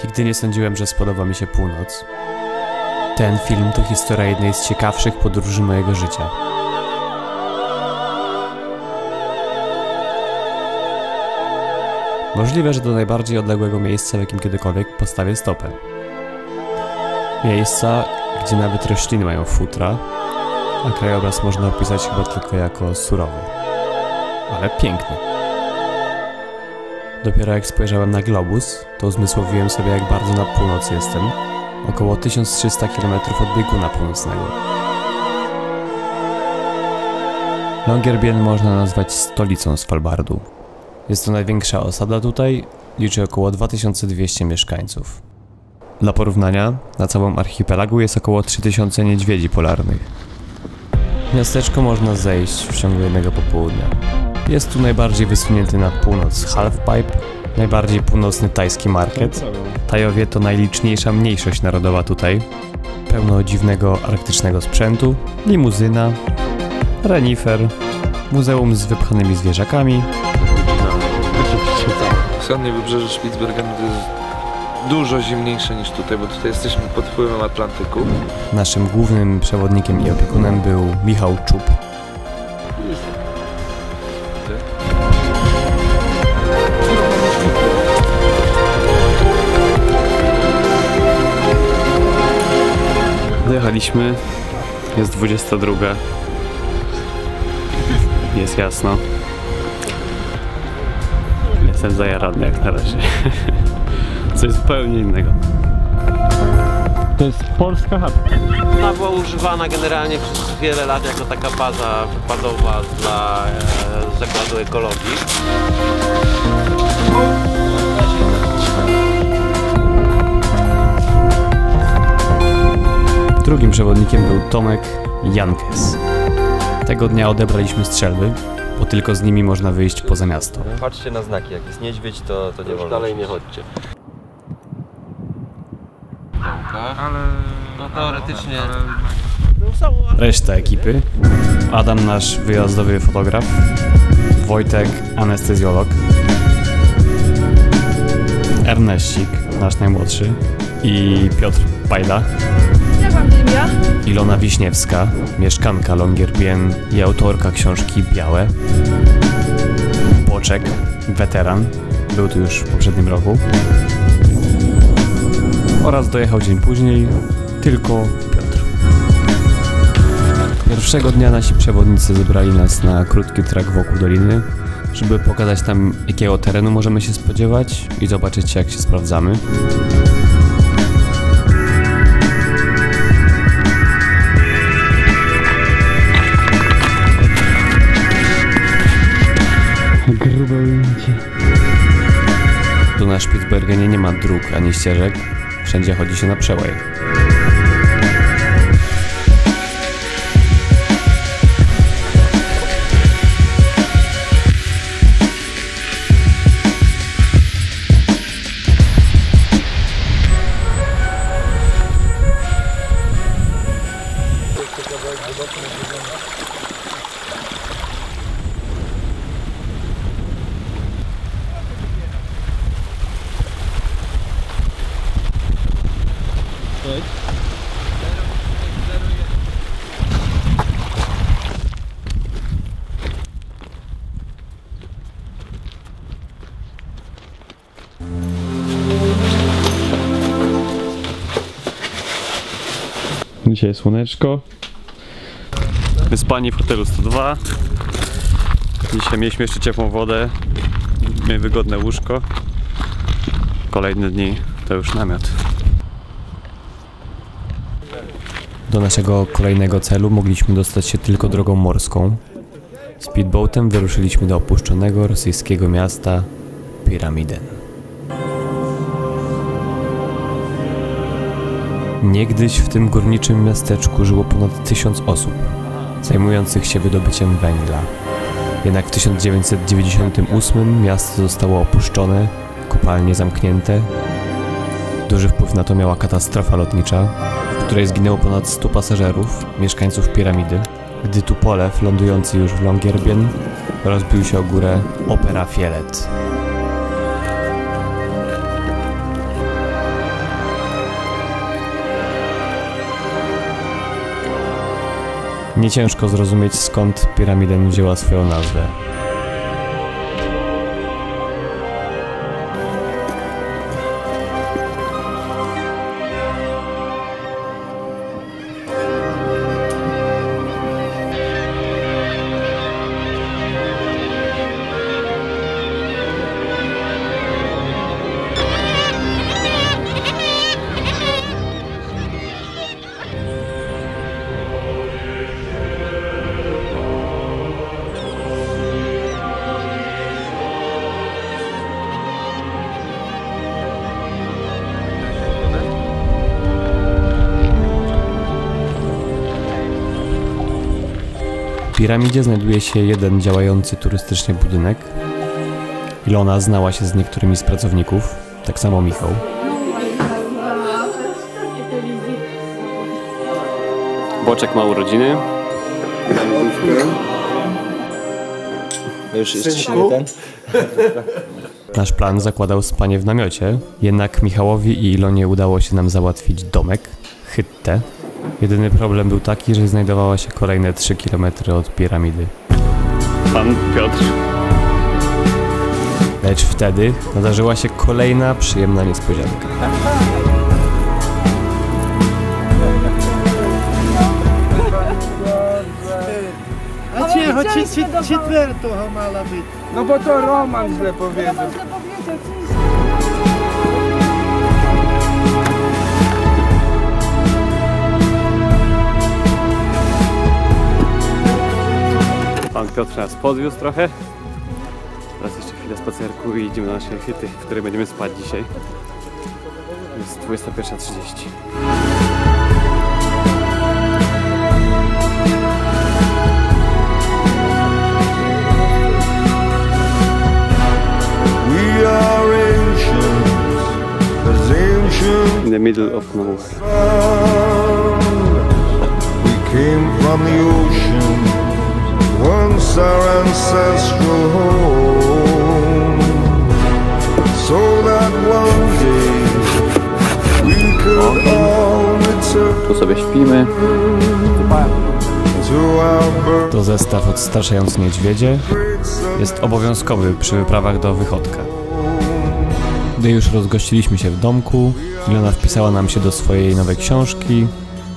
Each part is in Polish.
Nigdy nie sądziłem, że spodoba mi się północ. Ten film to historia jednej z ciekawszych podróży mojego życia. Możliwe, że do najbardziej odległego miejsca, w jakim kiedykolwiek postawię stopę. Miejsca, gdzie nawet rośliny mają futra, a krajobraz można opisać chyba tylko jako surowy. Ale piękny. Dopiero jak spojrzałem na globus, to uzmysłowiłem sobie, jak bardzo na północy jestem. Około 1300 km od bieguna północnego. Longyearbyen można nazwać stolicą Svalbardu. Jest to największa osada tutaj, liczy około 2200 mieszkańców. Dla porównania, na całym archipelagu jest około 3000 niedźwiedzi polarnych. Miasteczko można zejść w ciągu jednego popołudnia. Jest tu najbardziej wysunięty na północ Halfpipe, najbardziej północny tajski market. Tajowie to najliczniejsza mniejszość narodowa tutaj. Pełno dziwnego arktycznego sprzętu, limuzyna, renifer, muzeum z wypchanymi zwierzakami. Wschodnie wybrzeże Spitsbergenu to jest dużo zimniejsze niż tutaj, bo tutaj jesteśmy pod wpływem Atlantyku. Naszym głównym przewodnikiem i opiekunem był Michał Czub. Dojechaliśmy, jest 22. Jest jasno. Jestem zajarany jak na razie. Coś zupełnie innego. To jest polska chatka. Ona była używana generalnie przez wiele lat jako taka baza wypadowa dla Zakładu Ekologii. Drugim przewodnikiem był Tomek Jankes. Tego dnia odebraliśmy strzelby, bo tylko z nimi można wyjść poza miasto. Patrzcie na znaki, jak jest niedźwiedź, to nie wolno. Dalej nie chodźcie. Ale no teoretycznie... Reszta ekipy. Adam, nasz wyjazdowy fotograf. Wojtek, anestezjolog. Erneścik, nasz najmłodszy. I Piotr Pajda. Jak mam na imię? Ilona Wiśniewska, mieszkanka Longyearbyen i autorka książki Białe. Boczek, weteran, był tu już w poprzednim roku. Oraz dojechał dzień później tylko Piotr. Pierwszego dnia nasi przewodnicy zebrali nas na krótki trek wokół doliny, żeby pokazać nam, jakiego terenu możemy się spodziewać i zobaczyć, jak się sprawdzamy. Grube ujęcie. Tu na Spitsbergenie nie ma dróg ani ścieżek, wszędzie chodzi się na przełaj. Dzisiaj słoneczko. Wyspani w hotelu 102. Dzisiaj mieliśmy jeszcze ciepłą wodę. Mieliśmy wygodne łóżko. Kolejne dni to już namiot. Do naszego kolejnego celu mogliśmy dostać się tylko drogą morską. Speedboatem wyruszyliśmy do opuszczonego rosyjskiego miasta Pyramiden. Niegdyś w tym górniczym miasteczku żyło ponad 1000 osób, zajmujących się wydobyciem węgla. Jednak w 1998 miasto zostało opuszczone, kopalnie zamknięte. Duży wpływ na to miała katastrofa lotnicza, w której zginęło ponad 100 pasażerów, mieszkańców piramidy, gdy Tupolew, lądujący już w Longyearbyen, rozbił się o górę Opera Fielet. Nie ciężko zrozumieć, skąd piramida wzięła swoją nazwę. W piramidzie znajduje się jeden działający turystycznie budynek. Ilona znała się z niektórymi z pracowników, tak samo Michał. Boczek ma urodziny. Już jest ten? Nasz plan zakładał spanie w namiocie, jednak Michałowi i Ilonie udało się nam załatwić domek, hyttę. Jedyny problem był taki, że znajdowała się kolejne 3 km od piramidy. Pan Piotr. Lecz wtedy nadarzyła się kolejna przyjemna niespodzianka. A cicho, четвертого мала być. No bo to Roman źle powiedział. Pan Piotr nas podwiózł trochę. Teraz jeszcze chwilę spacerku i idziemy na nasze hyty, w której będziemy spać dzisiaj. Jest 21:30. In the middle of nowhere. We came from the ocean, once our ancestral home, so that one day we could all return. Tu sobie śpimy. To our birth. To zestaw odstraszający niedźwiedzie. Jest obowiązkowy przy wyprawach do Wychodka. Gdy już rozgościliśmy się w domku, Ilona wpisała nam się do swojej nowej książki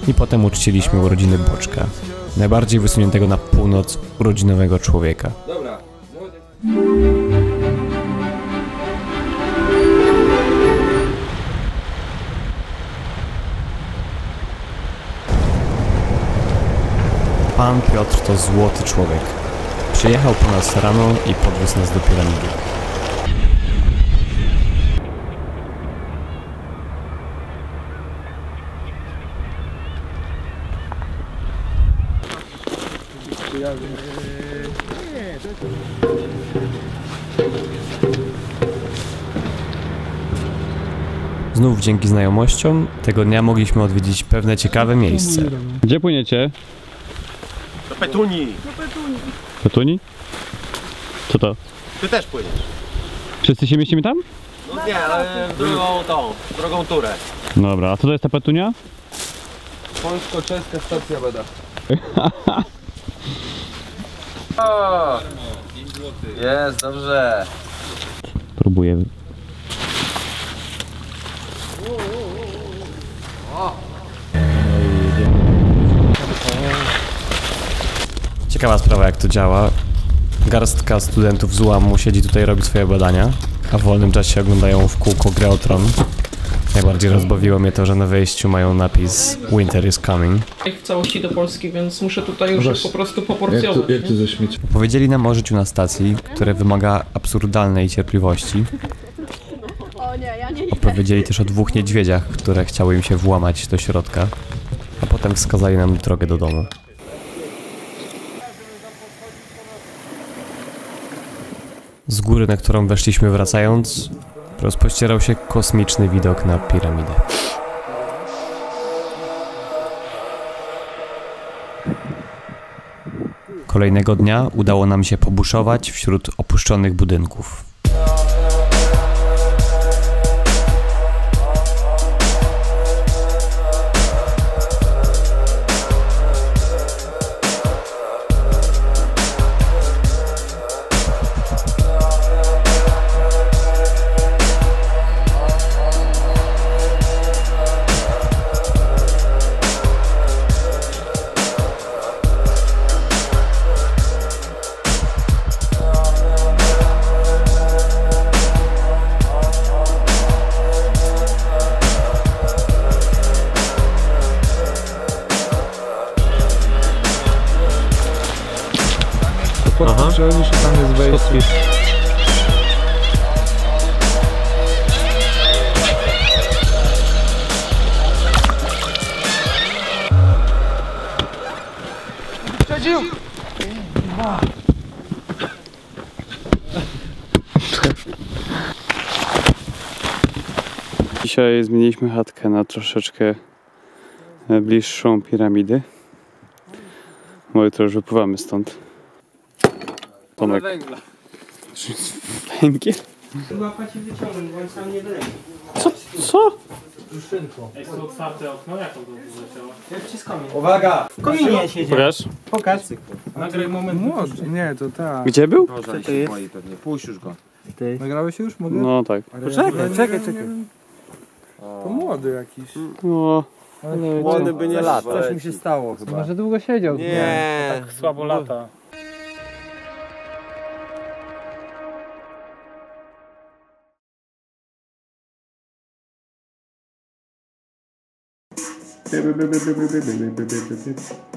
i potem uczciliśmy urodziny Boczka, najbardziej wysuniętego na północ urodzinowego człowieka. Dobra. Pan Piotr to złoty człowiek. Przyjechał po nas rano i podwiózł nas do piramidy. Znów dzięki znajomościom tego dnia mogliśmy odwiedzić pewne ciekawe miejsce. Gdzie płyniecie? Do Petunii. Petuni? Co to? Ty też płyniesz. Wszyscy się mieścimy tam? No nie, ale drugą turę. Dobra, a co to jest ta Petunia? Polsko-czeska stacja bada. O! Jest, dobrze. Próbuję. Ciekawa sprawa, jak to działa. Garstka studentów z UAM-u siedzi tutaj, robi swoje badania, a w wolnym czasie oglądają w kółko grę o Tron. Najbardziej rozbawiło mnie to, że na wejściu mają napis Winter is coming. W całości do Polski, więc muszę tutaj już po prostu poporcjować. Jak to ze śmieci? Powiedzieli nam o życiu na stacji, które wymaga absurdalnej cierpliwości. O nie, ja nie. Opowiedzieli też o 2 niedźwiedziach, które chciały im się włamać do środka, a potem wskazali nam drogę do domu. Z góry, na którą weszliśmy wracając, rozpościerał się kosmiczny widok na piramidę. Kolejnego dnia udało nam się pobuszować wśród opuszczonych budynków. przychodzisz i tam jest wejście. Dzisiaj zmieniliśmy chatkę na troszeczkę bliższą piramidy. Bo jutro już wypływamy stąd. Tomek. Węgla. Węgiel? Łapa ci wyciągnąć, bo on sam nie wyleci. Co? Jest tu otwarte okno, jak on to wyleciało? Jak wciskamy. Uwaga! W kominie siedzi. Pokaż. Pokaż. Nagraj moment. Młody. Nie, to tak. Gdzie był? Co to jest? Pewnie. Puść już go. Ty. Nagrałeś już? Mogę? No tak. Czekaj. To młody jakiś. No. Młody by nie latał. Coś mi się stało chyba. Może długo siedział. Nie. Tak słabo lata. Bip, bip, bip, bip, bip, bip, bip, bip, bip.